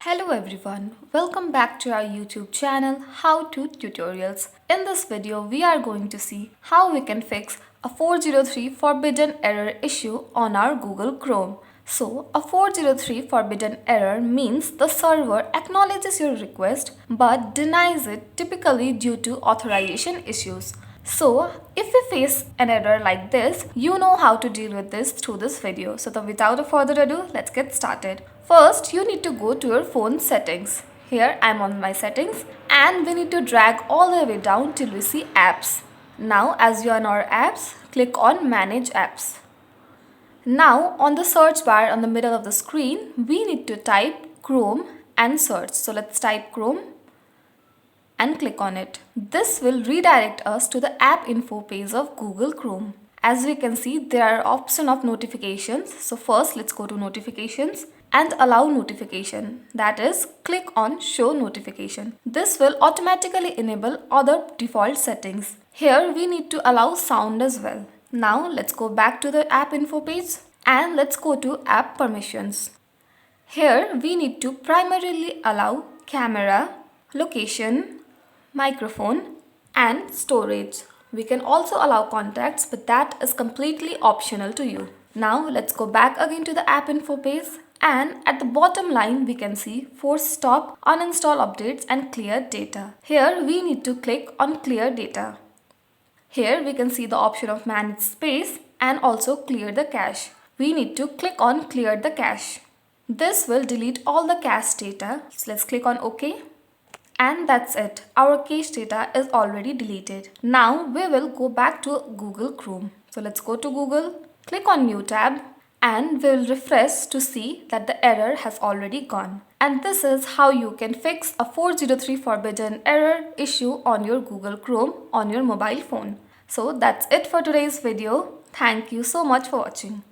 Hello everyone, welcome back to our YouTube channel How To Tutorials. In this video, we are going to see how we can fix a 403 forbidden error issue on our Google Chrome. So, a 403 forbidden error means the server acknowledges your request but denies it, typically due to authorization issues. So, if we face an error like this, you know how to deal with this through this video. So, without further ado, let's get started. First, you need to go to your phone settings. Here, I'm on my settings and we need to drag all the way down till we see apps. Now, as you are on our apps, click on manage apps. Now, on the search bar on the middle of the screen, we need to type Chrome and search. So, let's type Chrome and click on it. This will redirect us to the app info page of Google Chrome. As we can see, there are option of notifications. So first, let's go to notifications and allow notification. That is, click on show notification. This will automatically enable other default settings. Here we need to allow sound as well. Now let's go back to the app info page and let's go to app permissions. Here we need to primarily allow camera, location, microphone and storage. We can also allow contacts, but that is completely optional to you. Now let's go back again to the app info page and at the bottom line we can see force stop, uninstall updates and clear data. Here we need to click on clear data. Here we can see the option of manage space and also clear the cache. We need to click on clear the cache. This will delete all the cache data. So let's click on OK. And that's it. Our cache data is already deleted. Now we will go back to Google Chrome. So let's go to Google, click on New tab and we'll refresh to see that the error has already gone. And this is how you can fix a 403 forbidden error issue on your Google Chrome on your mobile phone. So that's it for today's video. Thank you so much for watching.